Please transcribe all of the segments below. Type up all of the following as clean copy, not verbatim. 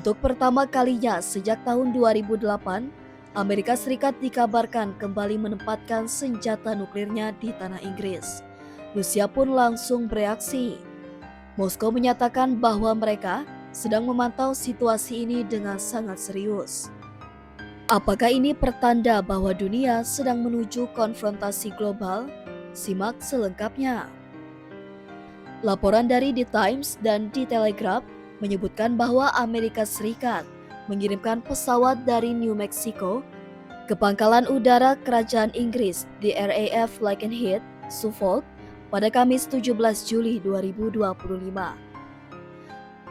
Untuk pertama kalinya sejak tahun 2008, Amerika Serikat dikabarkan kembali menempatkan senjata nuklirnya di tanah Inggris. Rusia pun langsung bereaksi. Moskow menyatakan bahwa mereka sedang memantau situasi ini dengan sangat serius. Apakah ini pertanda bahwa dunia sedang menuju konfrontasi global? Simak selengkapnya. Laporan dari The Times dan The Telegraph menyebutkan bahwa Amerika Serikat mengirimkan pesawat dari New Mexico ke pangkalan udara kerajaan Inggris di RAF Lakenheath, Suffolk pada Kamis 17 Juli 2025.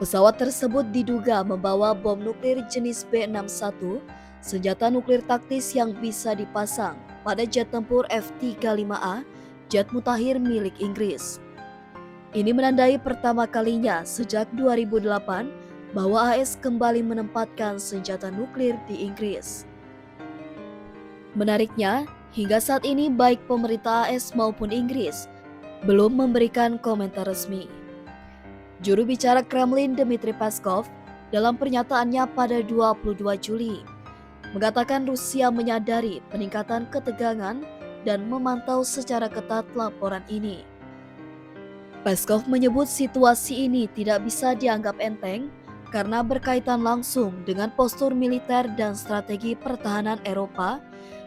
Pesawat tersebut diduga membawa bom nuklir jenis B-61, senjata nuklir taktis yang bisa dipasang pada jet tempur F-35A, jet mutakhir milik Inggris. Ini menandai pertama kalinya sejak 2008 bahwa AS kembali menempatkan senjata nuklir di Inggris. Menariknya, hingga saat ini baik pemerintah AS maupun Inggris belum memberikan komentar resmi. Juru bicara Kremlin Dmitry Peskov dalam pernyataannya pada 22 Juli mengatakan Rusia menyadari peningkatan ketegangan dan memantau secara ketat laporan ini. Peskov menyebut situasi ini tidak bisa dianggap enteng karena berkaitan langsung dengan postur militer dan strategi pertahanan Eropa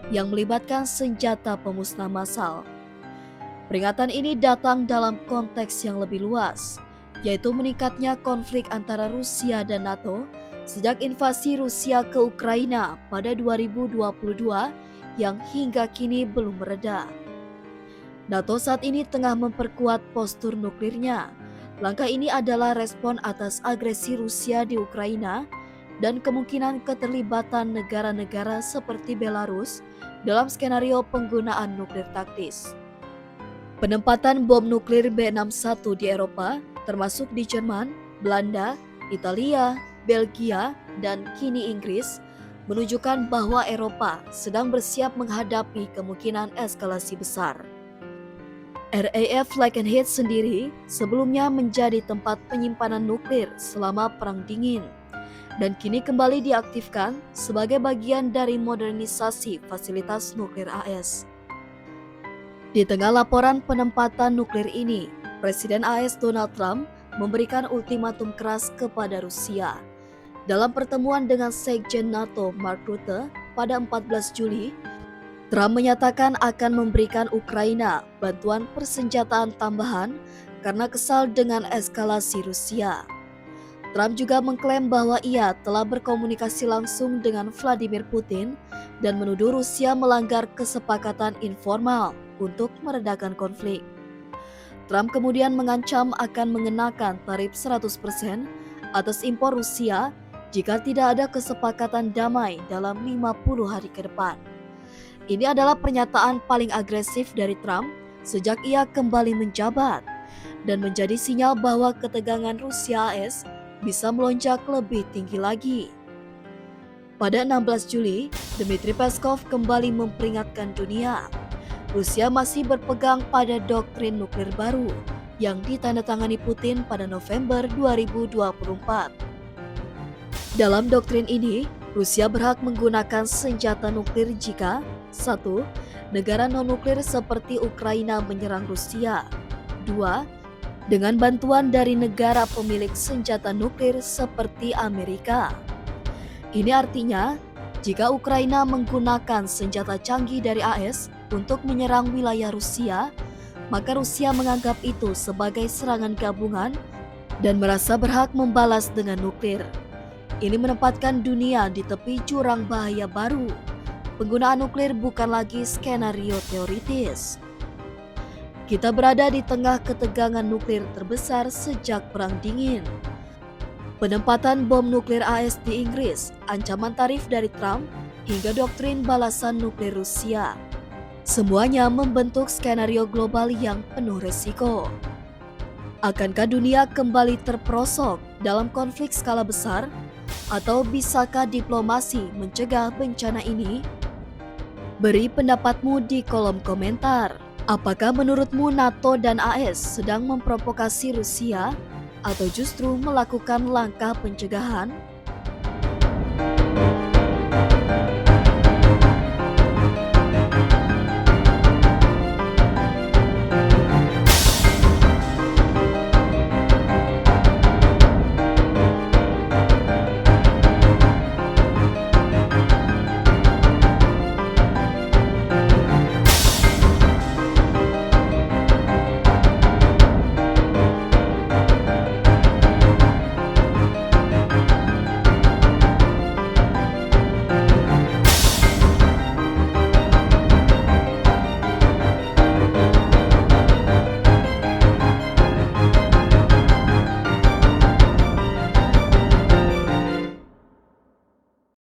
yang melibatkan senjata pemusnah massal. Peringatan ini datang dalam konteks yang lebih luas, yaitu meningkatnya konflik antara Rusia dan NATO sejak invasi Rusia ke Ukraina pada 2022 yang hingga kini belum mereda. NATO saat ini tengah memperkuat postur nuklirnya. Langkah ini adalah respon atas agresi Rusia di Ukraina dan kemungkinan keterlibatan negara-negara seperti Belarus dalam skenario penggunaan nuklir taktis. Penempatan bom nuklir B-61 di Eropa, termasuk di Jerman, Belanda, Italia, Belgia, dan kini Inggris, menunjukkan bahwa Eropa sedang bersiap menghadapi kemungkinan eskalasi besar. RAF Lakenheath sendiri sebelumnya menjadi tempat penyimpanan nuklir selama Perang Dingin dan kini kembali diaktifkan sebagai bagian dari modernisasi fasilitas nuklir AS. Di tengah laporan penempatan nuklir ini, Presiden AS Donald Trump memberikan ultimatum keras kepada Rusia. Dalam pertemuan dengan Sekjen NATO Mark Rutte pada 14 Juli, Trump menyatakan akan memberikan Ukraina bantuan persenjataan tambahan karena kesal dengan eskalasi Rusia. Trump juga mengklaim bahwa ia telah berkomunikasi langsung dengan Vladimir Putin dan menuduh Rusia melanggar kesepakatan informal untuk meredakan konflik. Trump kemudian mengancam akan mengenakan tarif 100% atas impor Rusia jika tidak ada kesepakatan damai dalam 50 hari ke depan. Ini adalah pernyataan paling agresif dari Trump sejak ia kembali menjabat dan menjadi sinyal bahwa ketegangan Rusia-AS bisa melonjak lebih tinggi lagi. Pada 16 Juli, Dmitry Peskov kembali memperingatkan dunia. Rusia masih berpegang pada doktrin nuklir baru yang ditandatangani Putin pada November 2024. Dalam doktrin ini, Rusia berhak menggunakan senjata nuklir jika 1. Negara non-nuklir seperti Ukraina menyerang Rusia. 2. Dengan bantuan dari negara pemilik senjata nuklir seperti Amerika. Ini artinya, jika Ukraina menggunakan senjata canggih dari AS untuk menyerang wilayah Rusia, maka Rusia menganggap itu sebagai serangan gabungan dan merasa berhak membalas dengan nuklir. Ini menempatkan dunia di tepi jurang bahaya baru. Penggunaan nuklir bukan lagi skenario teoritis. Kita berada di tengah ketegangan nuklir terbesar sejak Perang Dingin. Penempatan bom nuklir AS di Inggris, ancaman tarif dari Trump, hingga doktrin balasan nuklir Rusia. Semuanya membentuk skenario global yang penuh resiko. Akankah dunia kembali terperosok dalam konflik skala besar? Atau bisakah diplomasi mencegah bencana ini? Beri pendapatmu di kolom komentar. Apakah menurutmu NATO dan AS sedang memprovokasi Rusia atau justru melakukan langkah pencegahan?